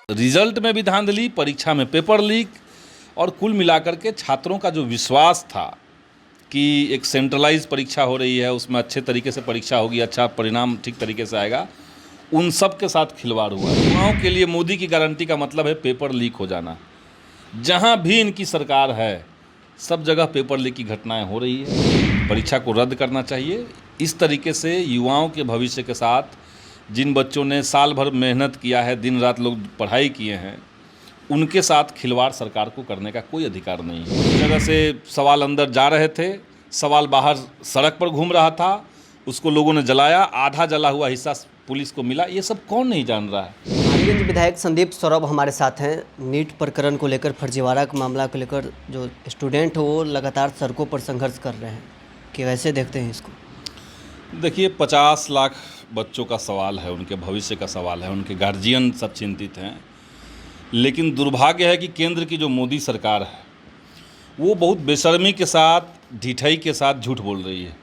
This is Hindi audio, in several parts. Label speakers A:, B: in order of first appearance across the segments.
A: रिजल्ट में भी धांधली, परीक्षा में पेपर लीक और कुल मिलाकर के छात्रों का जो विश्वास था कि एक सेंट्रलाइज परीक्षा हो रही है, उसमें अच्छे तरीके से परीक्षा होगी, अच्छा परिणाम ठीक तरीके से आएगा, उन सब के साथ खिलवाड़ हुआ। युवाओं के लिए मोदी की गारंटी का मतलब है पेपर लीक हो जाना। जहां भी इनकी सरकार है सब जगह पेपर लीक की घटनाएं हो रही है। परीक्षा को रद्द करना चाहिए। इस तरीके से युवाओं के भविष्य के साथ जिन बच्चों ने साल भर मेहनत किया है, दिन रात लोग पढ़ाई किए हैं, उनके साथ खिलवाड़ सरकार को करने का कोई अधिकार नहीं है। इस जगह से सवाल अंदर जा रहे थे, सवाल बाहर सड़क पर घूम रहा था, उसको लोगों ने जलाया, आधा जला हुआ हिस्सा पुलिस को मिला। ये सब कौन नहीं जान रहा है।
B: महाराजगंज विधायक संदीप सौरभ हमारे साथ हैं। नीट प्रकरण को लेकर, फर्जीवाड़ा के मामला को लेकर जो स्टूडेंट हो वो लगातार सड़कों पर संघर्ष कर रहे हैं, कि कैसे देखते हैं इसको?
A: देखिए, 50 लाख बच्चों का सवाल है, उनके भविष्य का सवाल है, उनके गार्जियन सब चिंतित हैं। लेकिन दुर्भाग्य है कि केंद्र की जो मोदी सरकार है वो बहुत बेशर्मी के साथ, ढिठाई के साथ झूठ बोल रही है।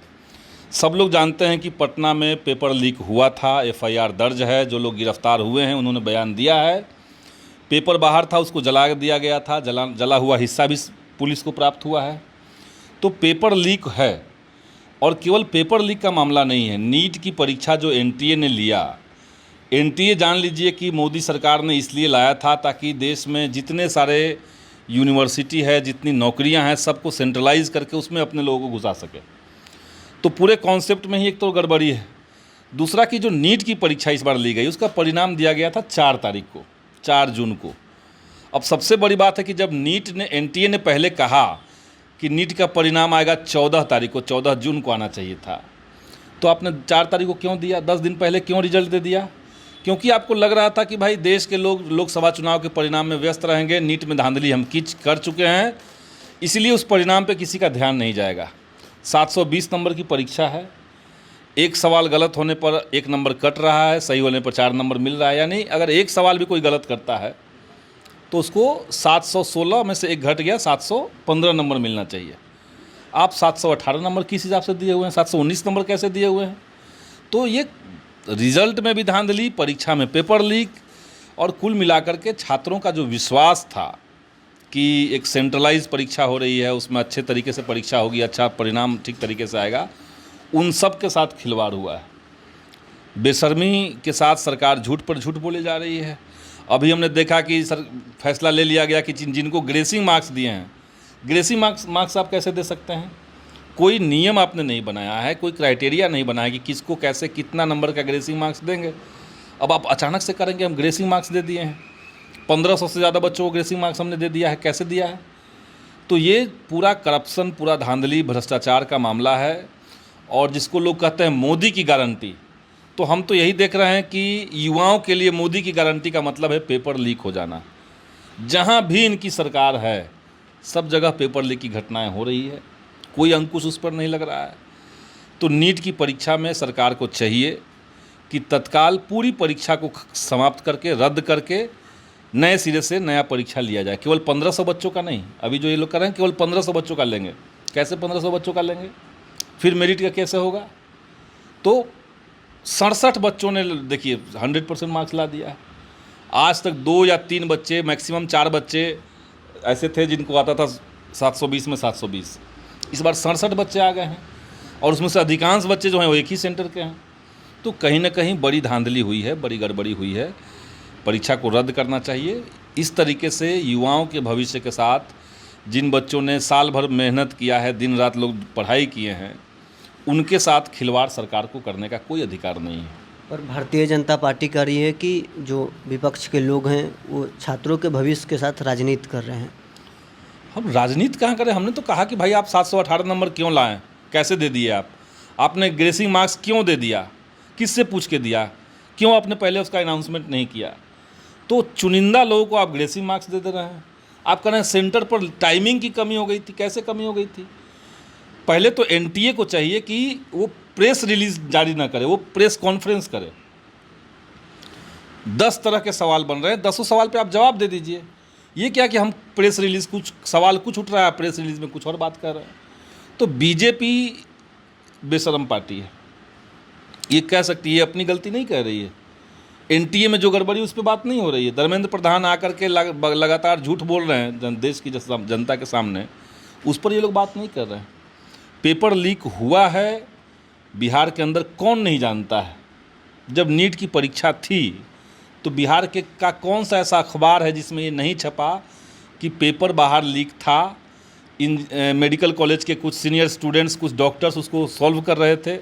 A: सब लोग जानते हैं कि पटना में पेपर लीक हुआ था, FIR दर्ज है, जो लोग गिरफ्तार हुए हैं उन्होंने बयान दिया है। पेपर बाहर था, उसको जला दिया गया था, जला हुआ हिस्सा भी पुलिस को प्राप्त हुआ है। तो पेपर लीक है, और केवल पेपर लीक का मामला नहीं है। नीट की परीक्षा जो NTA ने लिया, NTA जान लीजिए कि मोदी सरकार ने इसलिए लाया था ताकि देश में जितने सारे यूनिवर्सिटी है, जितनी नौकरियां हैं, सबको सेंट्रलाइज करके उसमें अपने लोगों को घुसा सके। तो पूरे कॉन्सेप्ट में ही एक तो गड़बड़ी है। दूसरा कि जो नीट की परीक्षा इस बार ली गई, उसका परिणाम दिया गया था 4 तारीख को, 4 जून को। अब सबसे बड़ी बात है कि जब NTA ने पहले कहा कि नीट का परिणाम आएगा 14 तारीख को, 14 जून को आना चाहिए था, तो आपने 4 तारीख को क्यों दिया? 10 दिन पहले क्यों रिजल्ट दे दिया? क्योंकि आपको लग रहा था कि भाई देश के लोग लोकसभा चुनाव के परिणाम में व्यस्त रहेंगे, नीट में धांधली हम कर चुके हैं, इसलिए उस परिणाम पे किसी का ध्यान नहीं जाएगा। 720 नंबर की परीक्षा है, एक सवाल गलत होने पर 1 नंबर कट रहा है, सही होने पर 4 नंबर मिल रहा है। यानी अगर एक सवाल भी कोई गलत करता है तो उसको 716 में से एक घट गया, 715 नंबर मिलना चाहिए। आप 718 नंबर किस हिसाब से दिए हुए हैं? 719 नंबर कैसे दिए हुए हैं? तो ये रिजल्ट में भी धांधली, परीक्षा में पेपर लीक और कुल मिलाकर के छात्रों का जो विश्वास था कि एक सेंट्रलाइज परीक्षा हो रही है, उसमें अच्छे तरीके से परीक्षा होगी, अच्छा परिणाम ठीक तरीके से आएगा, उन सब के साथ खिलवाड़ हुआ है। बेशर्मी के साथ सरकार झूठ पर झूठ बोले जा रही है। अभी हमने देखा कि फैसला ले लिया गया कि जिनको ग्रेसिंग मार्क्स दिए हैं, ग्रेसिंग मार्क्स आप कैसे दे सकते हैं? कोई नियम आपने नहीं बनाया है, कोई क्राइटेरिया नहीं बनाया कि किसको कैसे कितना नंबर का ग्रेसिंग मार्क्स देंगे। अब आप अचानक से करेंगे हम ग्रेसिंग मार्क्स दे दिए हैं, 1500 से ज़्यादा बच्चों को ग्रेसिंग मार्क्स हमने दे दिया है, कैसे दिया है? तो ये पूरा करप्शन, पूरा धांधली, भ्रष्टाचार का मामला है। और जिसको लोग कहते हैं मोदी की गारंटी, तो हम तो यही देख रहे हैं कि युवाओं के लिए मोदी की गारंटी का मतलब है पेपर लीक हो जाना। जहाँ भी इनकी सरकार है सब जगह पेपर लीक की घटनाएं हो रही है, कोई अंकुश उस पर नहीं लग रहा है। तो नीट की परीक्षा में सरकार को चाहिए कि तत्काल पूरी परीक्षा को समाप्त करके, रद्द करके, नए सिरे से नया परीक्षा लिया जाए। केवल 1500 बच्चों का नहीं, अभी जो ये लोग कर रहे हैं केवल 1500 बच्चों का लेंगे। कैसे 1500 बच्चों का लेंगे? फिर मेरिट का कैसे होगा? तो 67 बच्चों ने देखिए 100% मार्क्स ला दिया है। आज तक 2 या 3 बच्चे, मैक्सिमम 4 बच्चे ऐसे थे जिनको आता था 720 में 720। इस बार 67 बच्चे आ गए हैं, और उसमें से अधिकांश बच्चे जो हैं वो एक ही सेंटर के हैं। तो कहीं ना कहीं बड़ी धांधली हुई है, बड़ी गड़बड़ी हुई है। परीक्षा को रद्द करना चाहिए। इस तरीके से युवाओं के भविष्य के साथ जिन बच्चों ने साल भर मेहनत किया है, दिन रात लोग पढ़ाई किए हैं, उनके साथ खिलवाड़ सरकार को करने का कोई अधिकार नहीं है।
B: पर भारतीय जनता पार्टी कह रही है कि जो विपक्ष के लोग हैं वो छात्रों के भविष्य के साथ राजनीति कर रहे हैं।
A: हम राजनीति कहाँ करें? हमने तो कहा कि भाई आप 718 नंबर क्यों लाएं, कैसे दे दिए आपने ग्रेसिंग मार्क्स क्यों दे दिया, किससे पूछ के दिया, क्यों आपने पहले उसका अनाउंसमेंट नहीं किया? तो चुनिंदा लोगों को आप ग्रेसिंग मार्क्स दे रहे हैं। आप कह रहे हैं सेंटर पर टाइमिंग की कमी हो गई थी। कैसे कमी हो गई थी? पहले तो NTA को चाहिए कि वो प्रेस रिलीज जारी ना करे, वो प्रेस कॉन्फ्रेंस करे। 10 तरह के सवाल बन रहे हैं, 10 सवाल पे आप जवाब दे दीजिए। ये क्या कि हम प्रेस रिलीज, कुछ सवाल कुछ उठ रहा है, प्रेस रिलीज में कुछ और बात कर रहे हैं। तो BJP बेशरम पार्टी है, ये कह सकती है, अपनी गलती नहीं कह रही है। एनटीए में जो गड़बड़ी उस पर बात नहीं हो रही है। धर्मेंद्र प्रधान आकर के लगातार झूठ बोल रहे हैं देश की जनता के सामने, उस पर ये लोग बात नहीं कर रहे हैं। पेपर लीक हुआ है बिहार के अंदर, कौन नहीं जानता है। जब नीट की परीक्षा थी तो बिहार के का कौन सा ऐसा अखबार है जिसमें ये नहीं छपा कि पेपर बाहर लीक था। इन मेडिकल कॉलेज के कुछ सीनियर स्टूडेंट्स, कुछ डॉक्टर्स उसको सॉल्व कर रहे थे,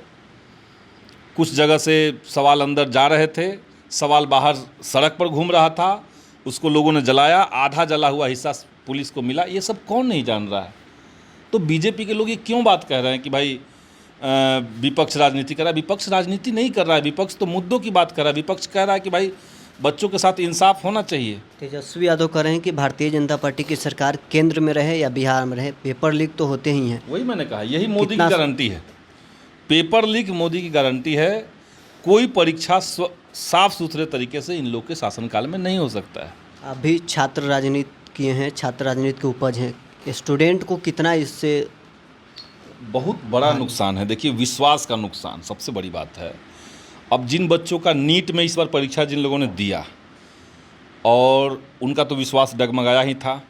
A: कुछ जगह से सवाल अंदर जा रहे थे, सवाल बाहर सड़क पर घूम रहा था, उसको लोगों ने जलाया, आधा जला हुआ हिस्सा पुलिस को मिला। ये सब कौन नहीं जान रहा है। तो बीजेपी के लोग ये क्यों बात कह रहे हैं कि भाई विपक्ष राजनीति कर रहा है। विपक्ष राजनीति नहीं कर रहा है, विपक्ष तो मुद्दों की बात कर रहा है। विपक्ष कह रहा है कि भाई बच्चों के साथ इंसाफ होना चाहिए।
B: तेजस्वी यादव कह रहे हैं कि भारतीय जनता पार्टी की सरकार केंद्र में रहे या बिहार में रहे, पेपर लीक तो होते ही हैं।
A: वही मैंने कहा, यही मोदी की गारंटी है। पेपर लीक मोदी की गारंटी है। कोई परीक्षा साफ सुथरे तरीके से इन लोग के शासनकाल में नहीं हो सकता है।
B: आप भी छात्र राजनीति किए हैं, छात्र राजनीति के उपज हैं, स्टूडेंट को कितना इससे
A: बहुत बड़ा नुकसान है। देखिए, विश्वास का नुकसान सबसे बड़ी बात है। अब जिन बच्चों का नीट में इस बार परीक्षा जिन लोगों ने दिया और उनका तो विश्वास डगमगाया ही था।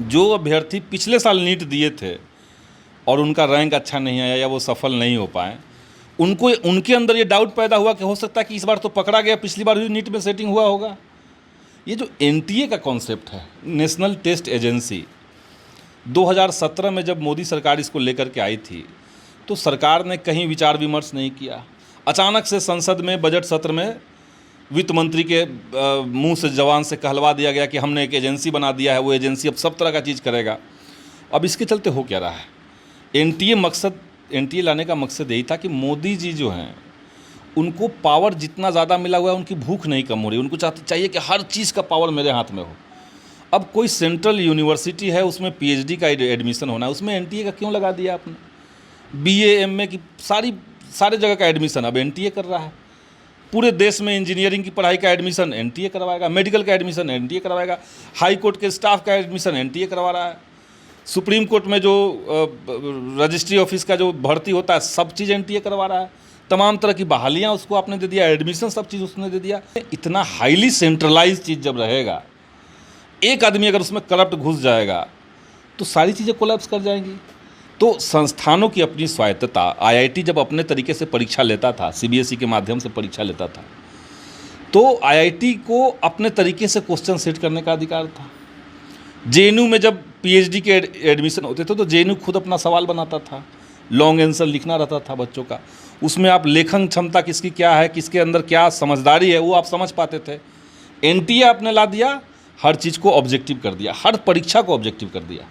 A: जो अभ्यर्थी पिछले साल नीट दिए थे और उनका रैंक अच्छा नहीं आया या वो सफल नहीं हो पाए, उनको उनके अंदर ये डाउट पैदा हुआ कि हो सकता है कि इस बार तो पकड़ा गया, पिछली बार भी नीट में सेटिंग हुआ होगा। ये जो एनटीए का कॉन्सेप्ट है, नेशनल टेस्ट एजेंसी, 2017 में जब मोदी सरकार इसको लेकर के आई थी तो सरकार ने कहीं विचार विमर्श नहीं किया। अचानक से संसद में बजट सत्र में वित्त मंत्री के मुंह से जवान से कहलवा दिया गया कि हमने एक एजेंसी बना दिया है, वो एजेंसी अब सब तरह का चीज़ करेगा। अब इसके चलते हो क्या रहा है, एनटीए लाने का मकसद यही था कि मोदी जी जो हैं उनको पावर जितना ज़्यादा मिला हुआ है, उनकी भूख नहीं कम हो रही, उनको चाहिए कि हर चीज़ का पावर मेरे हाथ में हो। अब कोई सेंट्रल यूनिवर्सिटी है, उसमें पीएचडी का एडमिशन होना है, उसमें एनटीए का क्यों लगा दिया आपने। बीए एमए की सारे जगह का एडमिशन अब एनटीए कर रहा है। पूरे देश में इंजीनियरिंग की पढ़ाई का एडमिशन एनटीए करवाएगा, मेडिकल का एडमिशन एनटीए करवाएगा, हाई कोर्ट के स्टाफ का एडमिशन एनटीए करवा रहा है, सुप्रीम कोर्ट में जो रजिस्ट्री ऑफिस का जो भर्ती होता है सब चीज़ एनटीए करवा रहा है। तमाम तरह की बहालियाँ उसको आपने दे दिया, एडमिशन सब चीज़ उसने दे दिया। इतना हाईली सेंट्रलाइज चीज़ जब रहेगा, एक आदमी अगर उसमें करप्ट घुस जाएगा तो सारी चीज़ें कोलैप्स कर जाएंगी। तो संस्थानों की अपनी स्वायत्तता, आईआईटी जब अपने तरीके से परीक्षा लेता था, सीबीएसई के माध्यम से परीक्षा लेता था, तो आईआईटी को अपने तरीके से क्वेश्चन सेट करने का अधिकार था। जेएनयू में जब पीएचडी के एडमिशन होते थे तो जेएनयू खुद अपना सवाल बनाता था, लॉन्ग आंसर लिखना रहता था बच्चों का, उसमें आप लेखन क्षमता किसकी क्या है, किसके अंदर क्या समझदारी है, वो आप समझ पाते थे। एनटीए आपने ला दिया, हर चीज़ को ऑब्जेक्टिव कर दिया, हर परीक्षा को ऑब्जेक्टिव कर दिया।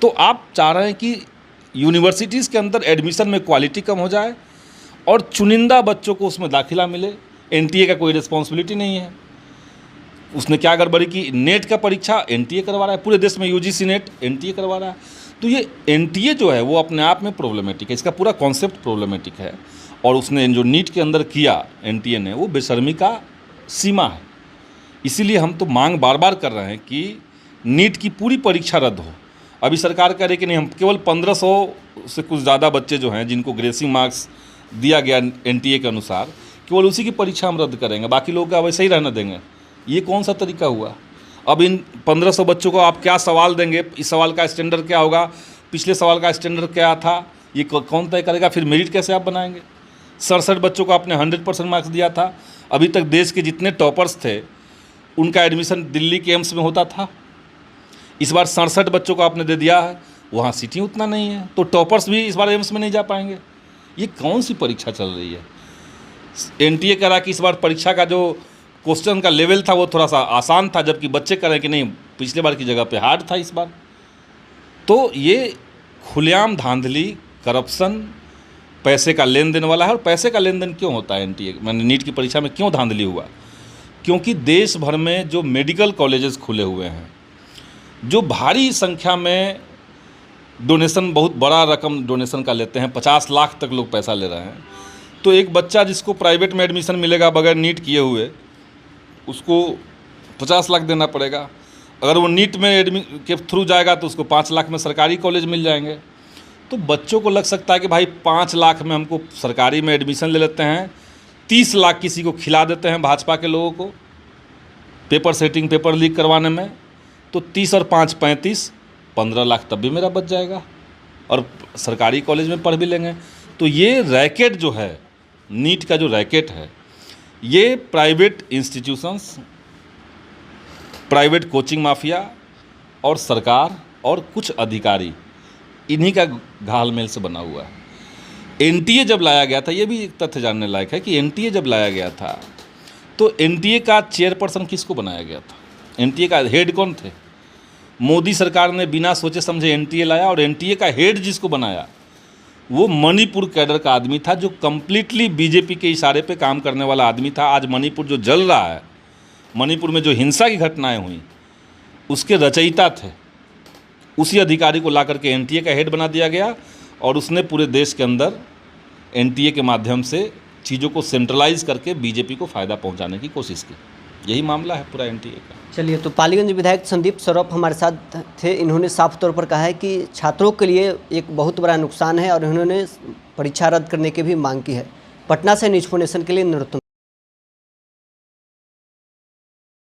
A: तो आप चाह रहे हैं कि यूनिवर्सिटीज़ के अंदर एडमिशन में क्वालिटी कम हो जाए और चुनिंदा बच्चों को उसमें दाखिला मिले। एनटीए का कोई रिस्पॉन्सिबिलिटी नहीं है। उसने क्या गड़बड़ी की, नेट का परीक्षा एनटीए करवा रहा है, पूरे देश में यूजीसी नेट एनटीए करवा रहा है। तो ये एनटीए जो है वो अपने आप में प्रॉब्लमेटिक है, इसका पूरा कॉन्सेप्ट प्रॉब्लमेटिक है। और उसने जो नीट के अंदर किया एनटीए ने, वो बेशर्मी का सीमा है। इसीलिए हम तो मांग बार बार कर रहे हैं कि नीट की पूरी परीक्षा रद्द हो। अभी सरकार कह रही कि नहीं, हम केवल 1500 से कुछ ज़्यादा बच्चे जो हैं जिनको ग्रेसिंग मार्क्स दिया गया एनटीए के अनुसार, केवल उसी की परीक्षा हम रद्द करेंगे, बाकी लोग का वैसे ही रहने देंगे। ये कौन सा तरीका हुआ। अब इन 1500 बच्चों को आप क्या सवाल देंगे, इस सवाल का स्टैंडर्ड क्या होगा, पिछले सवाल का स्टैंडर्ड क्या था, ये कौन तय करेगा। फिर मेरिट कैसे आप बनाएंगे। 67 बच्चों को आपने 100% मार्क्स दिया था। अभी तक देश के जितने टॉपर्स थे उनका एडमिशन दिल्ली के एम्स में होता था। इस बार 67 बच्चों को आपने दे दिया है, वहाँ सीटें उतना नहीं है, तो टॉपर्स भी इस बार एम्स में नहीं जा पाएंगे। ये कौन सी परीक्षा चल रही है। एनटीए कह रहा कि इस बार परीक्षा का जो क्वेश्चन का लेवल था वो थोड़ा सा आसान था, जबकि बच्चे कह रहे हैं कि नहीं, पिछले बार की जगह पे हार्ड था इस बार। तो ये खुलेआम धांधली, करप्शन, पैसे का लेन देन वाला है। और पैसे का लेन देन क्यों होता है एनटीए, मैंने नीट की परीक्षा में क्यों धांधली हुआ, क्योंकि देश भर में जो मेडिकल कॉलेजेस खुले हुए हैं, जो भारी संख्या में डोनेशन, बहुत बड़ा रकम डोनेशन का लेते हैं, 50 लाख तक लोग पैसा ले रहे हैं। तो एक बच्चा जिसको प्राइवेट में एडमिशन मिलेगा बगैर नीट किए हुए, उसको 50 लाख देना पड़ेगा। अगर वो नीट में के थ्रू जाएगा तो उसको 5 लाख में सरकारी कॉलेज मिल जाएंगे। तो बच्चों को लग सकता है कि भाई 5 लाख में हमको सरकारी में एडमिशन ले लेते हैं, 30 लाख किसी को खिला देते हैं भाजपा के लोगों को पेपर सेटिंग, पेपर लीक करवाने में, तो 30 और 5 35, 15 लाख तब भी मेरा बच जाएगा और सरकारी कॉलेज में पढ़ भी लेंगे। तो ये रैकेट जो है, नीट का जो रैकेट है, ये private institutions, private coaching mafia और सरकार और कुछ अधिकारी, इन्हीं का घालमेल से बना हुआ है। एनटीए जब लाया गया था, ये भी एक तथ्य जानने लायक है कि एनटीए जब लाया गया था तो एनटीए का चेयरपर्सन किसको बनाया गया था? एनटीए का हेड कौन थे? मोदी सरकार ने बिना सोचे समझे एनटीए लाया और एनटीए का हेड जिसको बनाया वो मणिपुर कैडर का आदमी था, जो कम्प्लीटली बीजेपी के इशारे पे काम करने वाला आदमी था। आज मणिपुर जो जल रहा है, मणिपुर में जो हिंसा की घटनाएं हुई, उसके रचयिता थे। उसी अधिकारी को ला करके एनटीए का हेड बना दिया गया और उसने पूरे देश के अंदर एनटीए के माध्यम से चीज़ों को सेंट्रलाइज करके बीजेपी को फ़ायदा पहुंचाने की कोशिश की। यही मामला है पूरा एनटीए का।
B: चलिए, तो पालीगंज विधायक संदीप सौरभ हमारे साथ थे। इन्होंने साफ तौर पर कहा है कि छात्रों के लिए एक बहुत बड़ा नुकसान है और इन्होंने परीक्षा रद्द करने की भी मांग की है। पटना से न्यूज़4नेशन के लिए नरोत्तम।